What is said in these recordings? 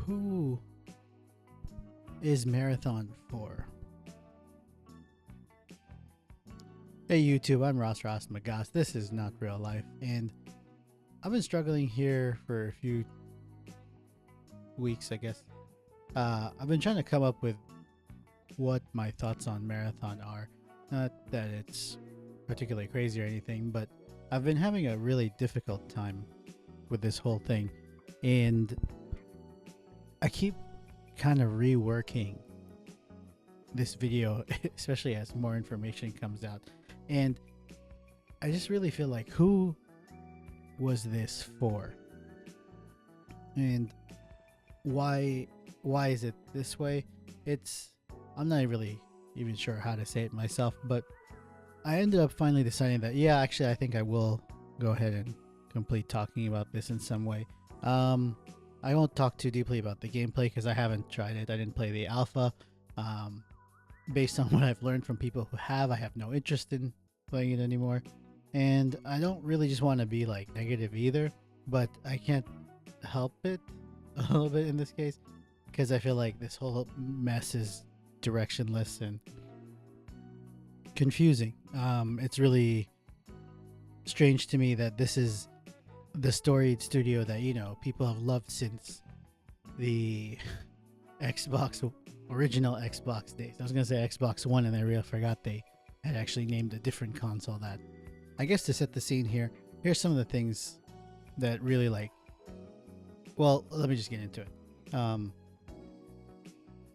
who is Marathon for? Hey YouTube, I'm Ross Magas. This is not real life, and I've been struggling here for a few weeks, I guess. I've been trying to come up with what my thoughts on Marathon are. Not that it's particularly crazy or anything, but I've been having a really difficult time with this whole thing, and I keep kind of reworking this video, especially as more information comes out. And I just really feel like, who was this for? And why is it this way? I'm not really even sure how to say it myself, but I ended up finally deciding that, yeah, actually I think I will go ahead and complete talking about this in some way. I won't talk too deeply about the gameplay because I haven't tried it. I didn't play the alpha. Based on what I've learned from people who have, I have no interest in playing it anymore. And I don't really just want to be like negative either, but I can't help it a little bit in this case because I feel like this whole mess is directionless and confusing. It's really strange to me that this is the storied studio that, you know, people have loved since the original Xbox days. I was gonna say Xbox One, and I really forgot they had actually named a different console that. I guess to set the scene here, here's some of the things that really well, let me just get into it.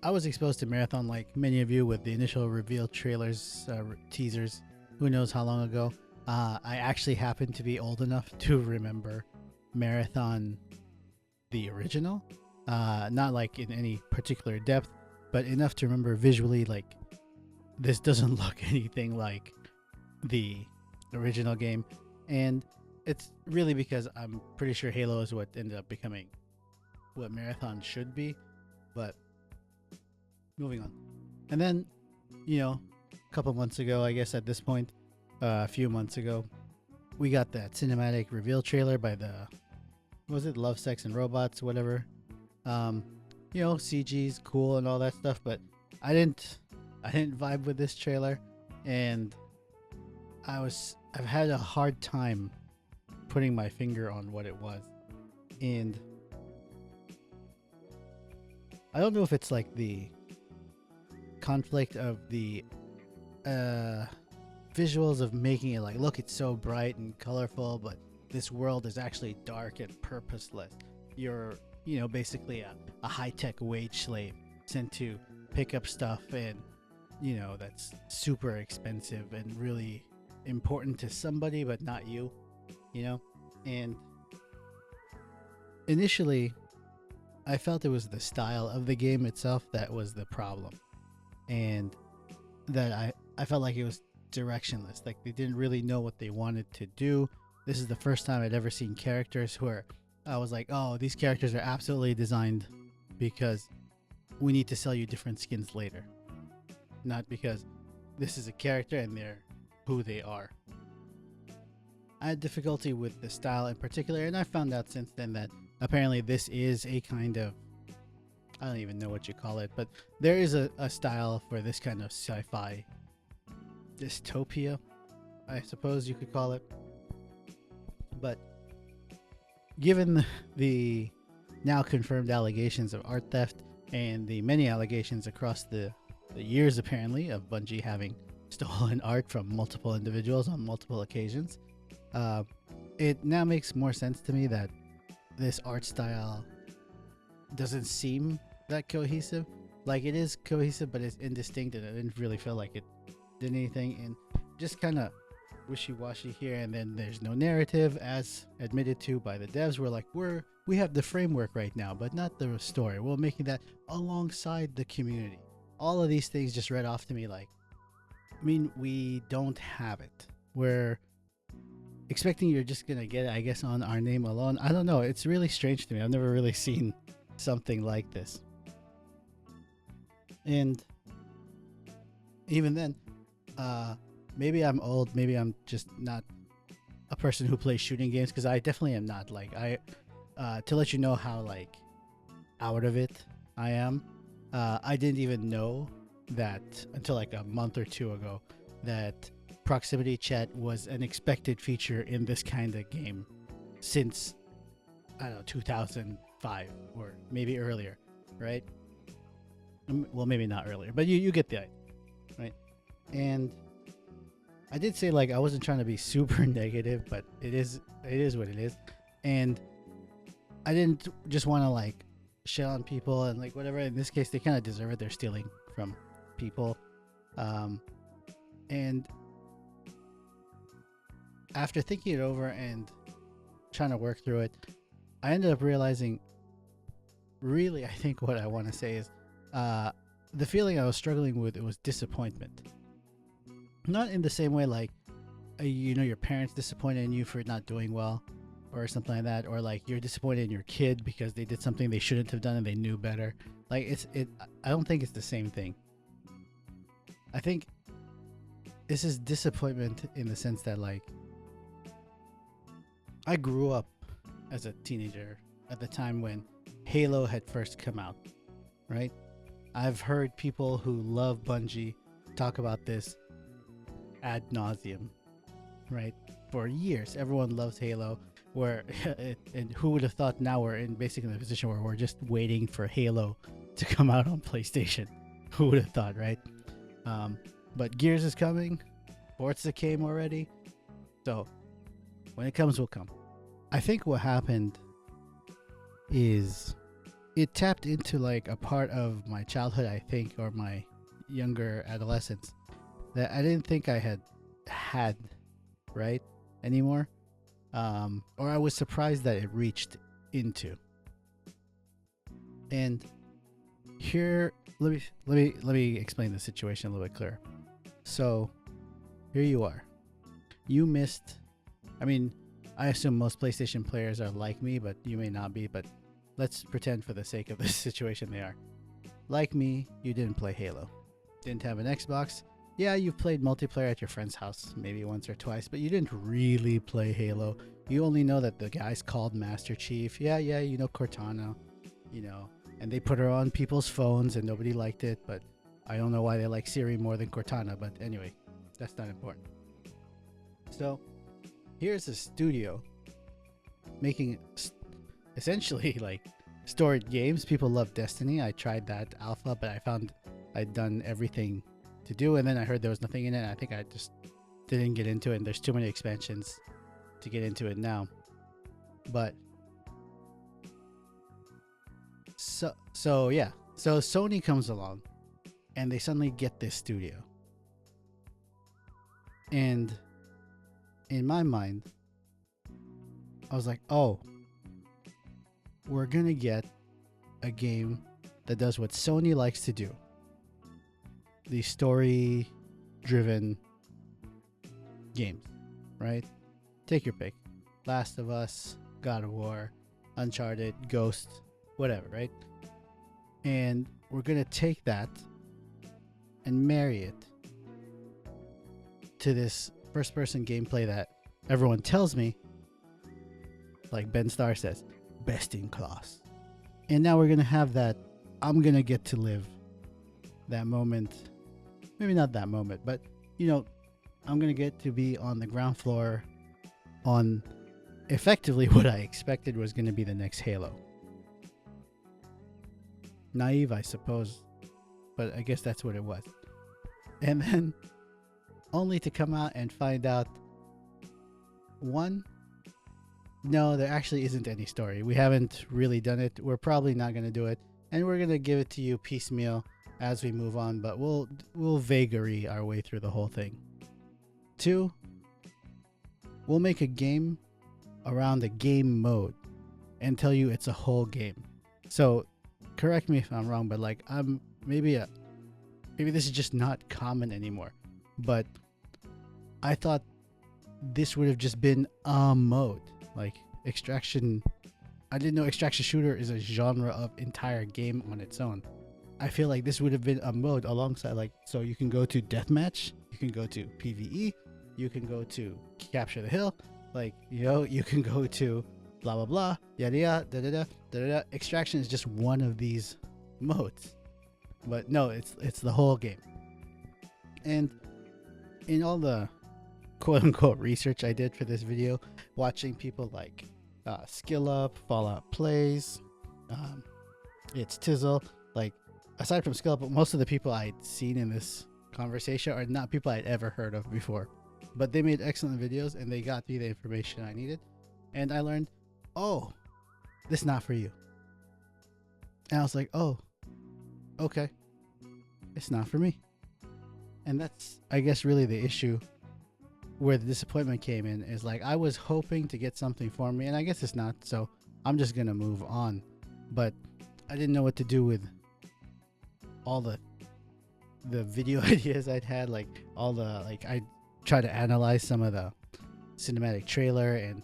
I was exposed to Marathon, like many of you, with the initial reveal trailers, teasers, who knows how long ago. I actually happen to be old enough to remember Marathon, the original, not like in any particular depth, but enough to remember visually, like, this doesn't look anything like the original game. And it's really because I'm pretty sure Halo is what ended up becoming what Marathon should be. But moving on. And then, you know, a couple months ago, I guess at this point, a few months ago, we got that cinematic reveal trailer by was it Love, Sex, and Robots, whatever. You know, CG's cool and all that stuff, but I didn't vibe with this trailer, and I've had a hard time putting my finger on what it was. And I don't know if it's like the conflict of the visuals of making it like, look, it's so bright and colorful, but this world is actually dark and purposeless. You're, you know, basically a high-tech wage slave sent to pick up stuff, and, you know, that's super expensive and really important to somebody, but not you, you know? And initially, I felt it was the style of the game itself that was the problem, and that I felt like it was directionless. Like, they didn't really know what they wanted to do. This is the first time I'd ever seen characters where I was like, oh, these characters are absolutely designed because we need to sell you different skins later, not because this is a character and they're who they are. I had difficulty with the style in particular, and I found out since then that apparently this is a kind of, I don't even know what you call it, but there is a style for this kind of sci-fi dystopia, I suppose you could call it. But given the now confirmed allegations of art theft and the many allegations across the years apparently of Bungie having stolen art from multiple individuals on multiple occasions, it now makes more sense to me that this art style doesn't seem that cohesive. Like, it is cohesive, but it's indistinct, and I didn't really feel like it did anything, and just kind of wishy-washy here. And then there's no narrative, as admitted to by the devs. We're like, we have the framework right now, but not the story. We're making that alongside the community. All of these things just read off to me like, I mean, we don't have it. We're expecting you're just gonna get it, I guess, on our name alone. I don't know. It's really strange to me. I've never really seen something like this. And even then, maybe I'm old, maybe I'm just not a person who plays shooting games, because I definitely am not. Like, to let you know how out of it I am. I didn't even know that until like a month or two ago that proximity chat was an expected feature in this kind of game since, I don't know, 2005 or maybe earlier, right? Well, maybe not earlier, but you get the idea, right? And I did say, like, I wasn't trying to be super negative, but it is what it is. And I didn't just want to like shit on people and like whatever. In this case, they kind of deserve it. They're stealing from people. And after thinking it over and trying to work through it, I ended up realizing, really, I think what I want to say is the feeling I was struggling with, it was disappointment. Not in the same way like, your parents disappointed in you for not doing well or something like that, or like you're disappointed in your kid because they did something they shouldn't have done and they knew better. Like I don't think it's the same thing. I think this is disappointment in the sense that, like, I grew up as a teenager at the time when Halo had first come out, right? I've heard people who love Bungie talk about this ad nauseum, right? For years, everyone loves Halo. And who would have thought now we're in basically the position where we're just waiting for Halo to come out on PlayStation? Who would have thought, right? But Gears is coming. Forza came already. So when it comes, will come. I think what happened is it tapped into like a part of my childhood, I think, or my younger adolescence that I didn't think I had right anymore. Or I was surprised that it reached into. And here, let me explain the situation a little bit clearer. So here you are. You missed. I mean, I assume most PlayStation players are like me, but you may not be. But let's pretend for the sake of this situation they are. Like me, you didn't play Halo. Didn't have an Xbox. Yeah, you've played multiplayer at your friend's house maybe once or twice, but you didn't really play Halo. You only know that the guy's called Master Chief. Yeah, you know Cortana, and they put her on people's phones and nobody liked it, but I don't know why they like Siri more than Cortana, but anyway, that's not important. So here's a studio making essentially like storied games. People love Destiny. I tried that alpha, but I found I'd done everything to do, and then I heard there was nothing in it, and I think I just didn't get into it, and there's too many expansions to get into it now. But so Sony comes along and they suddenly get this studio, and in my mind I was like, oh, we're gonna get a game that does what Sony likes to do, the story driven games, right? Take your pick. Last of Us, God of War, Uncharted, Ghost, whatever, right? And we're gonna take that and marry it to this first person gameplay that everyone tells me, like Ben Starr says, best in class. And now we're gonna have that. I'm gonna get to live that moment. Maybe not that moment, but I'm gonna get to be on the ground floor on effectively what I expected was gonna be the next Halo. Naive, I suppose, but I guess that's what it was. And then only to come out and find out, one, no, there actually isn't any story. We haven't really done it. We're probably not going to do it, and we're going to give it to you piecemeal as we move on, but we'll vagary our way through the whole thing. Two, we'll make a game around the game mode and tell you it's a whole game. So correct me if I'm wrong, but like maybe this is just not common anymore, but I thought this would have just been a mode, like extraction. I didn't know extraction shooter is a genre of entire game on its own. I feel like this would have been a mode alongside, like, so you can go to deathmatch, you can go to PvE, you can go to capture the hill, like, you can go to blah blah blah, yada yada, da da da da da. Extraction is just one of these modes, but no, it's the whole game. And in all the quote unquote research I did for this video, watching people like Skill Up, Fallout Plays, it's Tizzle, like aside from Skill Up, most of the people I'd seen in this conversation are not people I'd ever heard of before, but they made excellent videos and they got me the information I needed, and I learned, oh, this is not for you. And I was like, oh, okay, it's not for me. And that's, I guess, really the issue where the disappointment came in, is like I was hoping to get something for me, and I guess it's not, so I'm just gonna move on. But I didn't know what to do with all the video ideas I'd had, like all the, like I tried to analyze some of the cinematic trailer and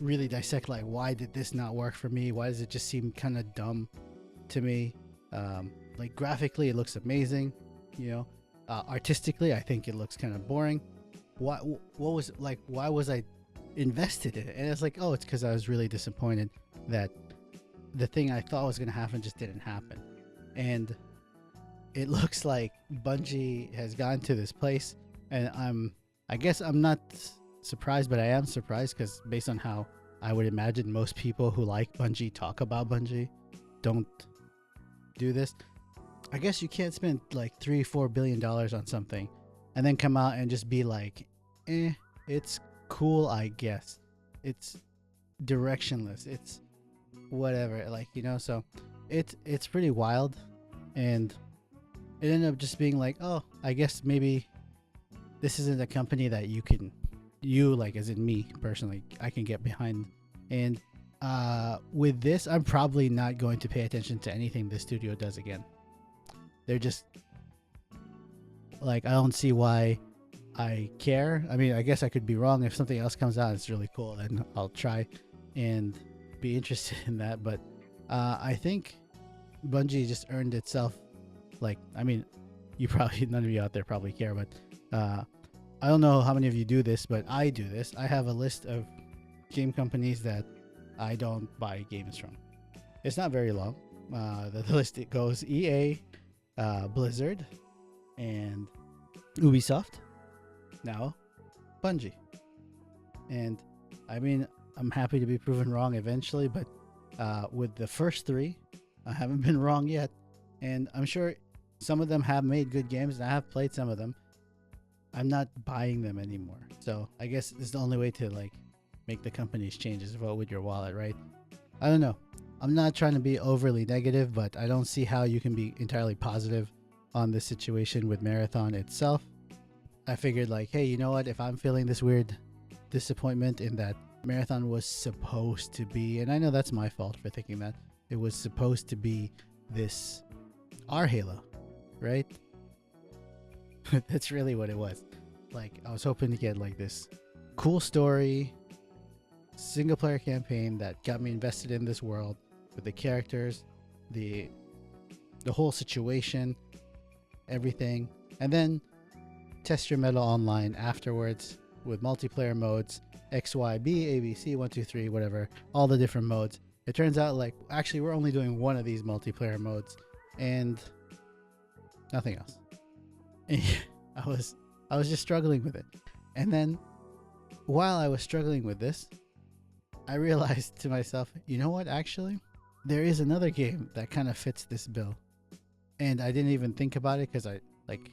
really dissect like, why did this not work for me? Why does it just seem kind of dumb to me? Like graphically it looks amazing, you know, artistically I think it looks kind of boring. What was like, why was I invested in it? And it's like, oh, it's because I was really disappointed that the thing I thought was going to happen just didn't happen. And it looks like Bungie has gotten to this place, and I guess I'm not surprised, but I am surprised, because based on how I would imagine most people who like Bungie talk about Bungie don't do this. I guess you can't spend like $3-4 billion on something and then come out and just be like, it's cool, I guess. It's directionless. It's whatever, like, you know, so it's pretty wild. And it ended up just being like, oh, I guess maybe this isn't a company that you like, as in me personally, I can get behind. And with this, I'm probably not going to pay attention to anything this studio does again. They're just like, I don't see why I care. I mean, I guess I could be wrong. If something else comes out, it's really cool, then I'll try and be interested in that. But I think Bungie just earned itself, like, I mean, you probably, none of you out there probably care, but I don't know how many of you do this, but I do this. I have a list of game companies that I don't buy games from. It's not very long. The list, it goes EA, Blizzard, and Ubisoft, now Bungie. And I mean, I'm happy to be proven wrong eventually, but with the first three, I haven't been wrong yet. And I'm sure some of them have made good games, and I have played some of them. I'm not buying them anymore. So I guess this is the only way to like make the companies change, is vote with your wallet, right? I don't know. I'm not trying to be overly negative, but I don't see how you can be entirely positive on this situation with Marathon itself. I figured like, hey, you know what? If I'm feeling this weird disappointment in that Marathon was supposed to be, and I know that's my fault for thinking that it was supposed to be this our Halo, right? That's really what it was. Like, I was hoping to get like this cool story, single player campaign that got me invested in this world with the characters, the whole situation, everything, and then test your metal online afterwards with multiplayer modes, X, Y, B, A, B, C, 1, 2, 3, whatever, all the different modes. It turns out like, actually, we're only doing one of these multiplayer modes and nothing else. I was just struggling with it. And then while I was struggling with this, I realized to myself, you know what, actually, there is another game that kind of fits this bill. And I didn't even think about it because I, like,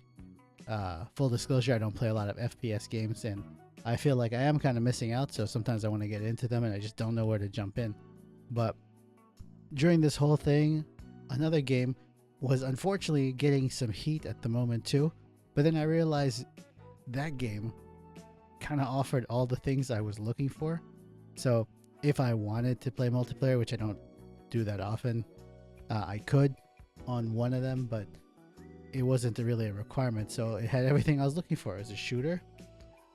full disclosure, I don't play a lot of FPS games, and I feel like I am kind of missing out, so sometimes I want to get into them and I just don't know where to jump in. But during this whole thing, another game was unfortunately getting some heat at the moment too, but then I realized that game kind of offered all the things I was looking for. So if I wanted to play multiplayer, which I don't do that often, I could on one of them, but it wasn't really a requirement. So it had everything I was looking for. It was a shooter.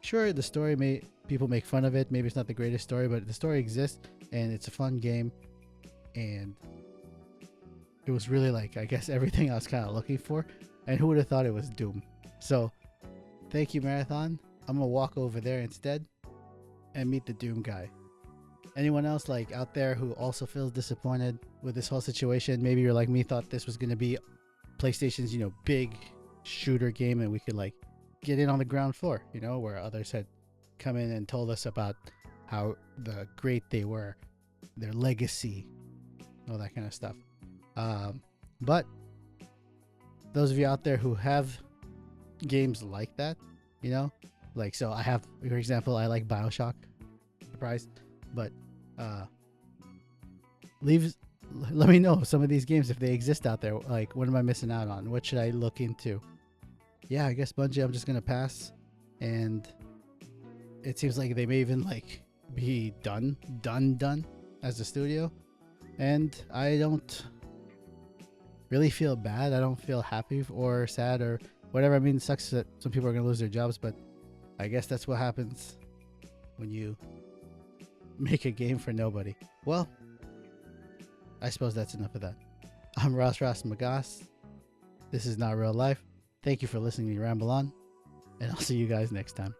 Sure, the story people make fun of it. Maybe it's not the greatest story, but the story exists and it's a fun game. And it was really like, I guess, everything I was kind of looking for. And who would have thought it was Doom? So thank you, Marathon. I'm going to walk over there instead and meet the Doom guy. Anyone else like out there who also feels disappointed with this whole situation? Maybe you're like me, thought this was going to be PlayStation's, big shooter game, and we could like get in on the ground floor, where others had come in and told us about how great they were, their legacy, all that kind of stuff. But those of you out there who have games like that, like, so I have, for example, I like BioShock, surprise, but let me know some of these games, if they exist out there. Like, what am I missing out on? What should I look into? Yeah, I guess Bungie, I'm just gonna pass. And it seems like they may even like be done as a studio, and I don't really feel bad. I don't feel happy or sad or whatever. I mean, it sucks that some people are gonna lose their jobs, but I guess that's what happens when you make a game for nobody. Well, I suppose that's enough of that. I'm Ross Magass. This is Not Real Life. Thank you for listening to me ramble on, and I'll see you guys next time.